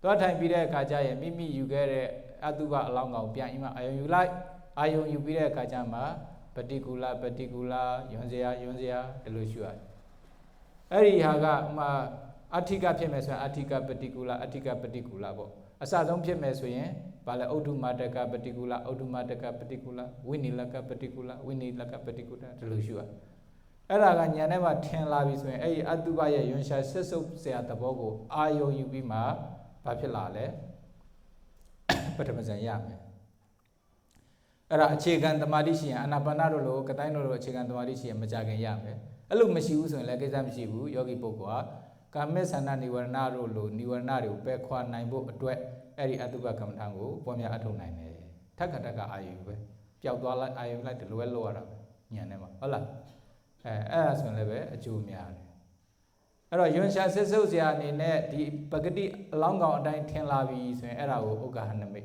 S1: To a time be there, Kajaya, Mimi, you get a Aduba along our Pianima, I you like, I you be there, Kajama, particular, Yonzia, the Lucia. Eri Haga, ma Attica Pemes, Attica particular. Asazon Piemesway, Bala Odumataka particular, Winnie Laka particular, Telusua. Eragan never 10 lavis when a Adubaya Yunsha says so say at the Bogo, Ayo Ubima, Papilale, Patamazan Yame. Era Chigan the Marishi, Anabanaro, Catano, Chigan the Marishi, and Majagan Yame. A look Mashius and Legazam Shibu, Yogi Bogoa. Kames and Niwanaro, Niwanaro, Bequa, Naibo, Eri Atuba Kamtango, Pomia Atonine. Takataka Ayube, Piaudala, I like the lower Yanema. Hola. As when leve a Jumia. Era Yunsha says so, the Pagadi along our 10 lavis and Era Ogahaname.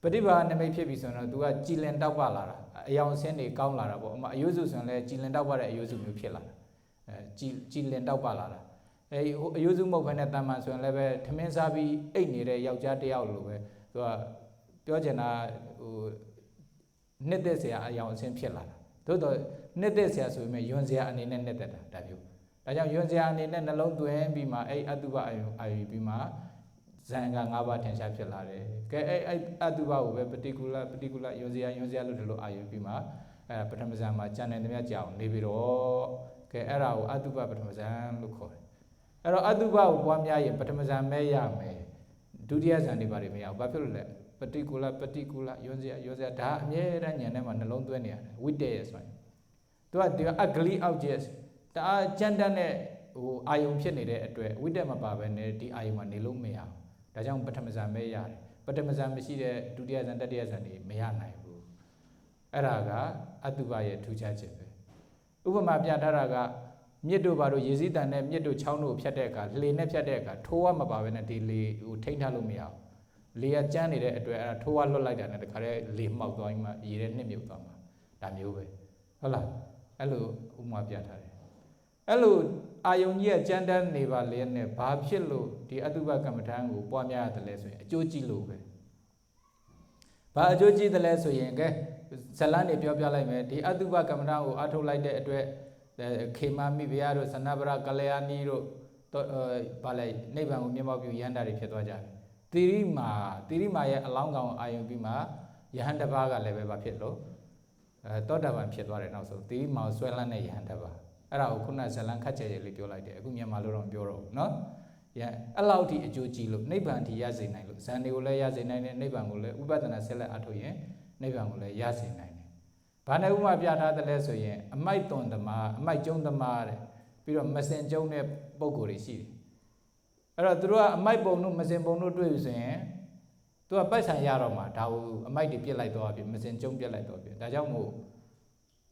S1: Padiva and the Mapison do a Chilen Davala, a young Sandy Kaunlara, Yuzus and Chilen Dawara, Yuzum Pilla, Chilen Davala. A Yuzumo when at Damas when level Temensabi, a near a Yaujati Aulu, to a Piojana Nedesia, a young Saint Pilla. Toto Nedesia, so we may Yonzia and in a net that you. I am Yonzia and in and alone to end be my Aduba, I be my Zanga Nava Tensha Pillare. Aduba, particular Yonzia Lutelo, I be my Patamazama, Jan and Majao, Nebiro, Era Aduba Patamazan, look. Aduba, Wamya, Patamazan Maya may. Dudias anybody may have particular, Yonzia, Da, Neran, and alone to any with days. To a ugly objects, the Jandane, who I am Pianade, with them above and the Iman Nilumea, the young Patamazan Maya, Patamazan Messida, Dudias and Dadias and Mayana. Araga, Adubaya, two judges. Ubamabia Daraga. Miedo Baro Yezid and Miedo Chano Piateca, Lene Piateca, Toa Mabavan and Dilly, who take Halumia. Lea Janet at Toa like that, and the career Lee Maldoima, Yerenimutama. Damn you. Hola, hello, Umapiatare. Hello, Ionia Jandan Neva Lene, Babshelo, the Aduba Kamatango, Pomia the lesson, Joji Lube. Joji the lesson, Salani Piopia, the Aduba Kamatango, Ato like that. The Kemami Viaro, Sanabra, Galeaniro, Balay, Neva, Mimabu, Yandari Pietwaja. Tirima, along I am Bima, Yahanda Baga Leva Pietlo, Todavan Pietware also, Tirima, Swellane Yandava. Ara Kuna Salancache, Lipio like the Gumia Maluron Bureau, no? allow the Ajojilo, Nebanti Yazinai, Saniola Yazinai, Nebangula, Ubadana Sella Atoye, Nebangula Yazinai. Panauma Piata the Lesoye, a might on the mar, a might join the mare, Piro Messenjone Bogori. Through a might bono, Messembono Dwayne, to a Paisan Yaroma, Tau, a mighty Pielite Dobby, Messenjon Pielite Dobby, Dajamu.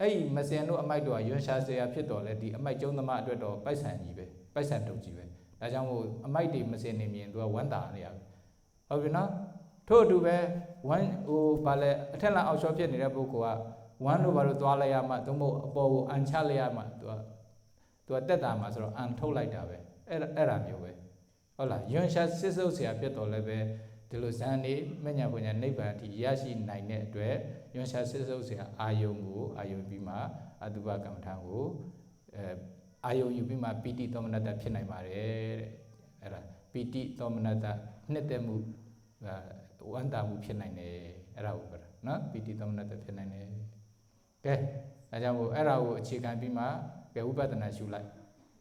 S1: Ay, Messeno, a might do a Yonsha Pito, a might join the mar, Paisan Ibe, Paisan Tojibe. A mighty Messenimi into a wonder. Ovina, told to bear one o Pale, a teller out of Yenirabokoa, one over to Alayama, to mo bow and Chaliama to a dead amas or untold like that. Era your way. Ola, Yonsha Sisosia Pito Leve, Telusani, Menya when a neighbor, Yashi Nine Dwe, Yonsha Sisosia, Ayongo, Ayobima, Aduba Kamtango. Ayo Yubima Piti Dominata Pinamare, Piti Dominata Netemu Wanda Pinane, Erauber, no? Piti Dominata Pinane. Okay, Ajamu Erau Chicken Bima, Ubatan as you like.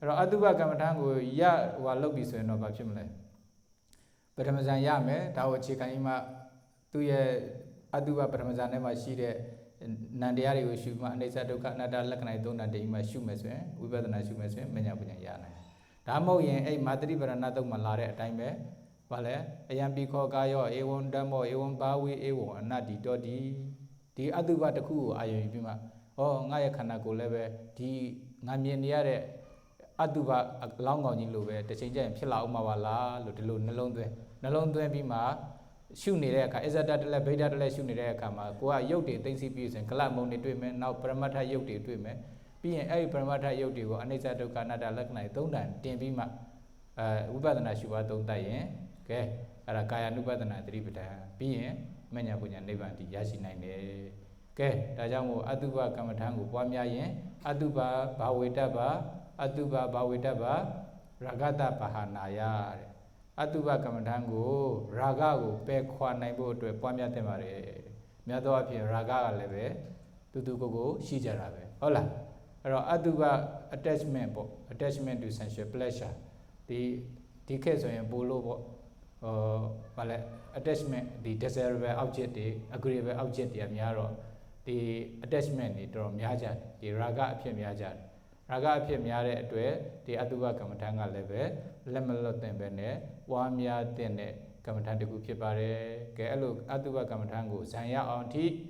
S1: Aduba Kamatango, Ya, Walobis and no Bachimle. But Amazan Yame, Tao Chikanima, 2 year Aduba Paramazanema Shide. Nandiari will shoot my Nesa to Canada, Lakanai don't name my shoemess, we better not shoemess, Menyapunya Yana. Damo yen a Madri, but another Malare at time, Vale, a Yambi Kogayo, Ewon Damo, Ewon Bawi, Ewon, Nadi Dodi, the Adubataku, Ayubima, oh, Naya Kanako leve, the Namianiare Aduba long on Yilove, the change and Pila Mawala, Lutulu, Nalon Bima. Shunireka, is that la beta la Shunireka, Gua Yoti, things he views and Kalamoni to him, now Pramata Yoti to him, being a Pramata Yoti, and Nesa to Canada Lakna, don't Timbima, Ubadana Shuba don't die, okay, Arakaya Nubadana Tribita, being Menyapunya Nevanti, Yasinine, okay, Tajamu, Aduba Kamatangu, Pamia, Aduba, Bawitaba, Ragata Pahanaya. Atuba Kamatango, Ragago, Pekwa Naibo to a Pamia Temare, Miadoapi, Raga leve, to do go, Shijarabe. Hola, Aduba attachment to sensual pleasure. The case of Bolo attachment, the desirable object, the agreeable object, the Miaro, the attachment, the Miaja, the Raga Miaja. Raga Miare to the Aduba Kamatanga leve, Lemelo Tembene, Wamia Tene, Kamatangu Pipare, Galo, Aduba Kamatango, Zanya on tea,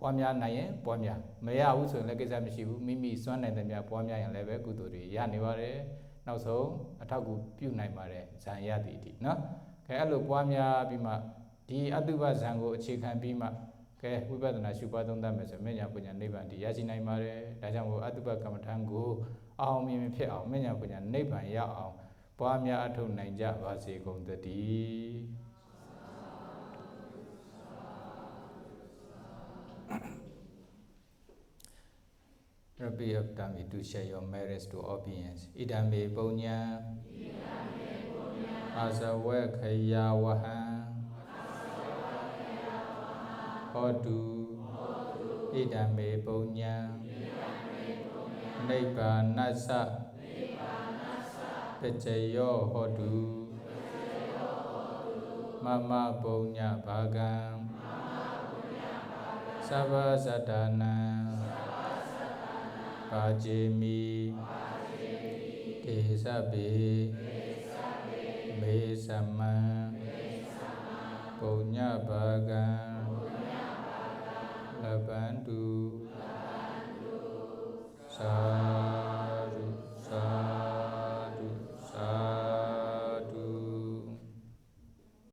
S1: Pamia Naye, Pamia, Maya also Legazamishu, Mimi, Swan and the Mia Pamia and Leve, Guduri, Yanivare, now so, Atagu Punai Mare, Zanya diti, no? Galo Pamia Bima, the Aduba Zango, Chicken Bima. We better not shoot on them as a mania when your neighbor and the Yazinai Mare, Dajango Aduba Kamatango, our Mimi Pia, mania when your neighbor and Yao, Pamia Ato Naija Vasi Gom the D. Rabbi of Dami to share your merits to audience. Idame Bonya as a work a Yawahan. Hodu Idame Bonya Neighbor Nasa Pechayo Hodu Mama Bonya Bagam Sava Sadana Bajemi Kesabe